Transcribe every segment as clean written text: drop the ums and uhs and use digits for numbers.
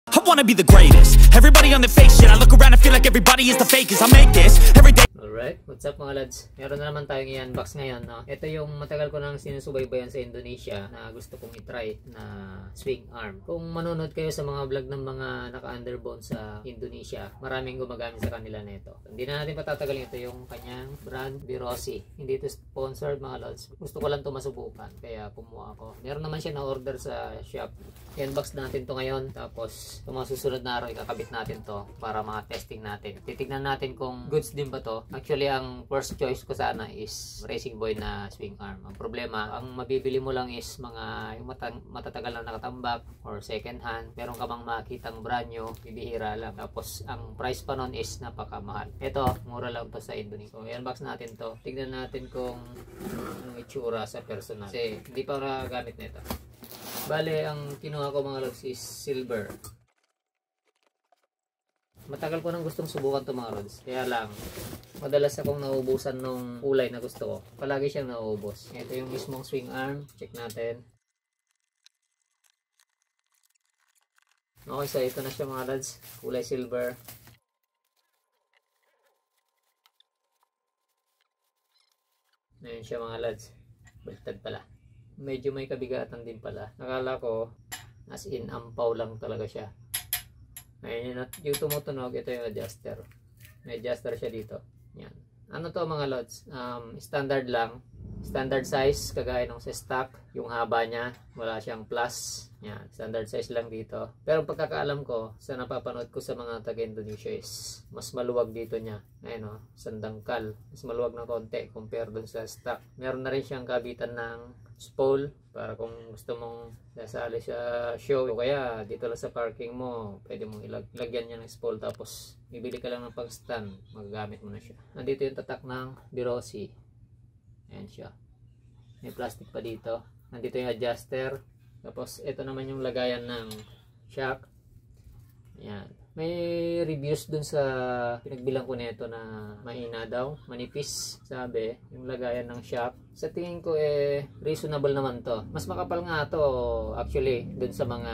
I wanna be the greatest. Everybody on the fake shit. I look around and feel like everybody is the fakest. I make this every day. Alright, what's up mga lads? Meron na naman tayong i-unbox ngayon, no? Ito yung matagal ko nang sinusubaybayan sa Indonesia na gusto kong i-try na swing arm. Kung manonood kayo sa mga vlog ng mga naka-underbone sa Indonesia, maraming gumagamit sa kanila nito. Hindi na natin patatagalin, ito yung kanyang brand, Birosi. Hindi ito sponsored mga lads. Gusto ko lang ito masubukan, kaya kumuha ako. Meron naman siya na-order sa shop. I-unbox natin to ngayon, tapos sa mga susunod na araw ikakabit natin to para mga testing natin. Titignan natin kung goods din ba to. Actually, ang first choice ko sana is Racing Boy na swing arm. Ang problema, ang mabibili mo lang is mga yung matatagal na nakatambak or second hand. Meron ka bang makitang brand new, bibihira lang. Tapos, ang price pa nun is napakamahal. Ito, mura lang to sa Indonesia. So, i-unbox natin to. Tignan natin kung anong itsura sa personal. Kasi, hindi pa gamit nito. Bale, ang kinuha ko mga lods is silver. Matagal ko nang gustong subukan to mga lods. Kaya lang, madalas akong nauubusan nung kulay na gusto ko. Palagi siyang nauubos. Ito yung mismong swing arm. Check natin. Okay, so ito na siya mga lods. Kulay silver. Ayan siya mga lods. Baliktad pala. Medyo may kabigatan din pala. Nakala ko, as in, ampaw lang talaga siya. Ayun yung tumutunog, ito yung adjuster. May adjuster siya dito. Yan. Ano to mga lods? Standard lang. Standard size, kagaya nung sa stock. Yung haba niya, wala siyang plus. Yan. Standard size lang dito. Pero pagkakaalam ko, sa napapanood ko sa mga taga-Indonesia is mas maluwag dito niya. Ayun o, sandangkal. Mas maluwag ng konti compare dun sa stock. Meron na rin siyang kabitan ng spool para kung gusto mong sasali sa show o kaya dito lang sa parking mo, pwede mong ilagyan niya ng spool tapos bibili ka lang ng pang stand, magagamit mo na siya. Nandito yung tatak ng Birosi. Ayan siya. May plastic pa dito. Nandito yung adjuster. Tapos ito naman yung lagayan ng shock. Ayan. May reviews dun sa pinagbilang ko nito na mahina daw, manipis, sabi, yung lagayan ng shock. Sa tingin ko reasonable naman to. Mas makapal nga to actually dun sa mga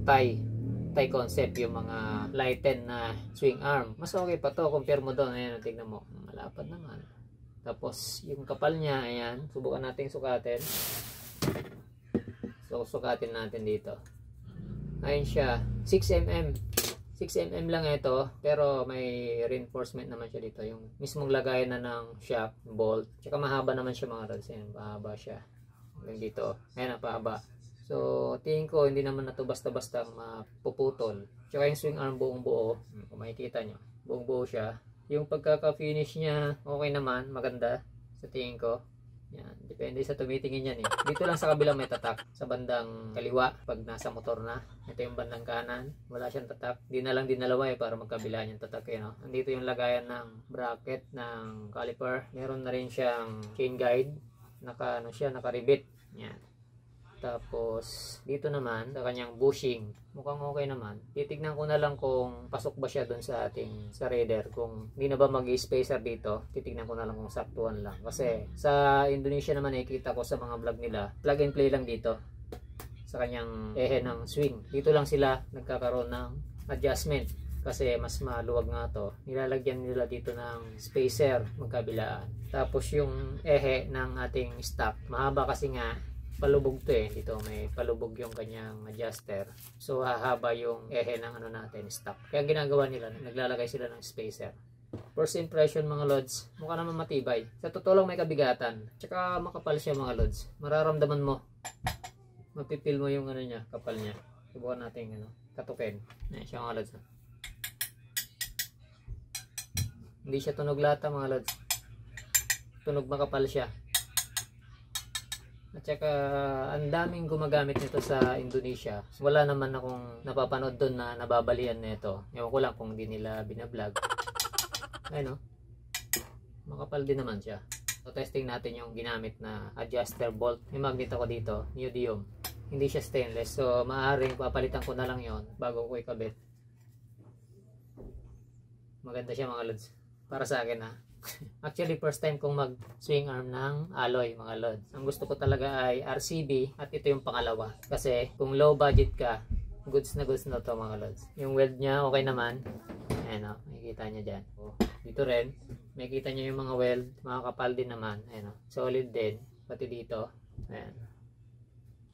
Thai concept, yung mga lighten na swing arm. Mas okay pa to compare mo doon. Ayan, tingnan mo, malapad naman. Tapos yung kapal niya, ayan, subukan natin sukatin. So sukatin natin dito. Ayun siya, 6mm. 6mm lang ito, pero may reinforcement naman siya dito. Yung mismong lagayan na ng shock, bolt. Tsaka mahaba naman siya mga rods. Ayan, mahaba siya. Hanggang dito. Ayan, napahaba. So, tingin ko, hindi naman na ito basta-basta mapuputol. Tsaka yung swing arm buong buo. Kung makikita nyo, buong buo siya. Yung pagkaka-finish niya, okay naman, maganda. Sa tingin ko. Yan, depende sa tumitingin yan eh. Dito lang sa kabilang may tatak. Sa bandang kaliwa, pag nasa motor na. Ito yung bandang kanan, wala siyang tatak. Di na lang dinalawa eh, para magkabila yung tatak eh, no? Nandito yung lagayan ng bracket ng caliper. Meron na rin siyang chain guide. Naka-ribit. Yan. Tapos, dito naman, sa kanyang bushing, mukhang okay naman. Titignan ko na lang kung pasok ba siya dun sa ating sa radar. Kung hindi na ba mag-spacer dito, titignan ko na lang kung saktuhan lang. Kasi, sa Indonesia naman, nakikita ko sa mga vlog nila, plug and play lang dito. Sa kanyang ehe ng swing. Dito lang sila nagkakaroon ng adjustment. Kasi, mas maluwag nga to. Nilalagyan nila dito ng spacer, magkabilaan. Tapos, yung ehe ng ating stock, mahaba kasi nga, palubog to eh. Dito may palubog yung kanyang adjuster. So hahaba yung ehe ng ano natin, stock. Kaya ginagawa nila, naglalagay sila ng spacer. First impression mga lods, mukha naman matibay. Sa totoo lang may kabigatan. Tsaka makapal siya mga lods. Mararamdaman mo. Mapipil mo yung ano niya, kapal niya. Subukan natin katukin. Ayan siya mga lods. Hindi siya tunog lata mga lods. Tunog makapal siya. At saka, ang daming gumagamit nito sa Indonesia. Wala naman akong napapanood doon na nababalian nito. Ewan ko lang kung hindi nila binablog. Ayun o. Makapal din naman siya. So, testing natin yung ginamit na adjuster bolt. May magnet ako dito, neodymium. Hindi siya stainless. So, maaaring papalitan ko na lang yon bago ko ikabit. Maganda siya mga lods. Para sa akin ha. Actually, first time kong mag swing arm ng alloy mga lods. Ang gusto ko talaga ay RCB at ito yung pangalawa. Kasi kung low budget ka, goods na to mga lods. Yung weld niya okay naman. Ayan o, makikita nyo dyan. Dito rin, makikita nyo yung mga weld, mga kapal din naman. Ayan o, solid din, pati dito. Ayan.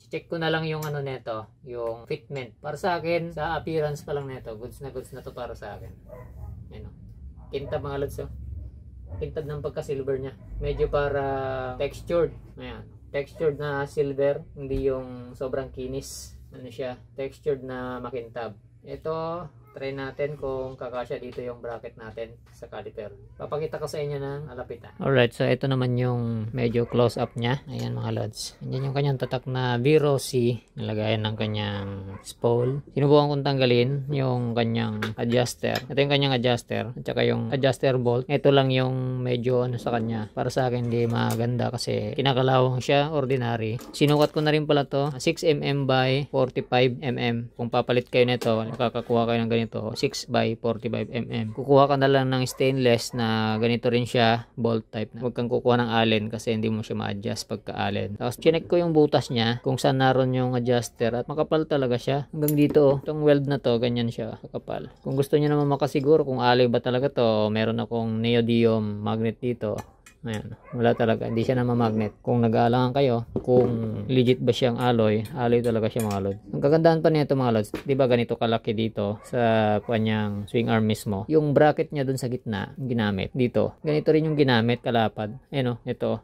Check ko na lang yung ano neto, yung fitment. Para sa akin, sa appearance pa lang neto, goods na to para sa akin. Ayan o. Kintab mga lods o. Kintab ng pagka-silver niya. Medyo para textured. Ayan. Textured na silver, hindi yung sobrang kinis. Ano siya, textured na makintab. Ito, try natin kung kakasya dito yung bracket natin sa caliper. Papakita ko sa inyo ng alapitan. Alright, so ito naman yung medyo close up nya. Ayan mga lods. Ayan yung kanyang tatak na Vero C. Nalagayan ng kanyang spool. Sinubukan kong tanggalin yung kanyang adjuster. Ito yung kanyang adjuster. At saka yung adjuster bolt. Ito lang yung medyo ano sa kanya. Para sa akin hindi maganda kasi kinakalawang siya, ordinary. Sinukat ko na rin pala to. 6mm by 45mm. Kung papalit kayo nito, makakakuha kayo ng ganito. 6 by 45 mm. Kukuha ka na lang ng stainless na ganito rin siya, bolt type na. Huwag kang kukuha ng allen kasi hindi mo siya ma-adjust pagka allen. Tapos chinek ko yung butas niya kung saan naroon yung adjuster at makapal talaga siya. Hanggang dito oh. Itong weld na to, ganyan siya, kakapal. Kung gusto niyo naman makasiguro kung alloy ba talaga to, meron akong neodymium magnet dito. Ayan, wala talaga, hindi siya namamagnet. Kung nag-aalangan kayo kung legit ba siyang alloy talaga siya mga lods. Ang kagandahan pa nito mga lods, di ba ganito kalaki dito sa kanyang swing arm mismo. Yung bracket niya dun sa gitna, ginamit dito. Ganito rin yung ginamit, kalapad. Ayan o, ito.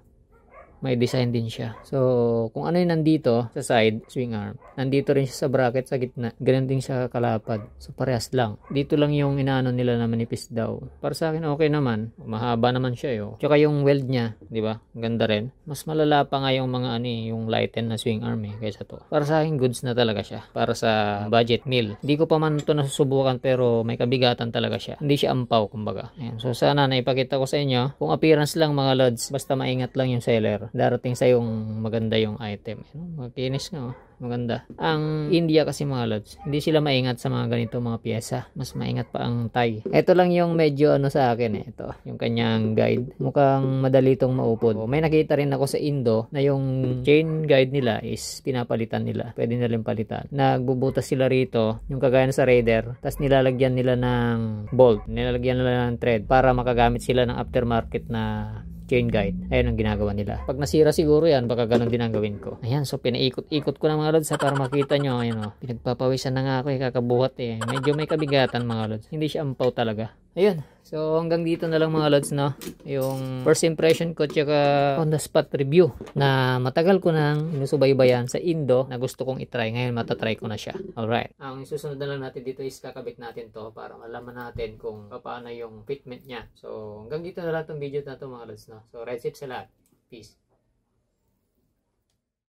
May design din siya. So, kung ano yung nandito sa side, swing arm, nandito rin siya sa bracket sa gitna. Ganun din siya kalapad. So, parehas lang. Dito lang yung inaano nila na manipis daw. Para sa akin, okay naman. Mahaba naman siya yo. Tsaka yung weld niya, di ba? Ganda rin. Mas malala pa nga yung mga yung lighten na swing arm kaysa to. Para sa akin, goods na talaga siya. Para sa budget meal. Hindi ko pa man ito nasusubukan pero may kabigatan talaga siya. Hindi siya ampaw, kumbaga. Ayan. So, sana naipakita ko sa inyo. Kung appearance lang mga lods, basta maingat lang yung seller. Darating sa yung maganda yung item. Makinis nga, maganda. Ang India kasi mga lods, hindi sila maingat sa mga ganito mga pyesa. Mas maingat pa ang Thai. Ito lang yung medyo ano sa akin Ito, yung kanyang guide. Mukhang madali itong maupod. May nakita rin ako sa Indo na yung chain guide nila is pinapalitan nila. Pwede na rin palitan. Nagbubutas sila rito, yung kagaya sa Raider, tapos nilalagyan nila ng bolt. Nilalagyan nila ng thread para makagamit sila ng aftermarket na chain guide. Ayan ang ginagawa nila. Pag nasira siguro yan, baka ganun din ang gawin ko. Ayan, so pinaikot-ikot ko na mga lods para makita nyo. Ayan o, pinagpapawisan na nga ako kakabuhat Medyo may kabigatan mga lods. Hindi siya ampaw talaga. Ayun, so hanggang dito na lang mga lods no. Yung first impression ko tsaka on the spot review na matagal ko nang inusubaybayan sa Indo na gusto kong itry. Ngayon matatry ko na siya. Alright. Ang susunod na lang natin dito is kakabit natin to para malaman natin kung paano yung fitment niya. So hanggang dito na lang itong video na to mga lods no. So ride safe sa lahat. Peace.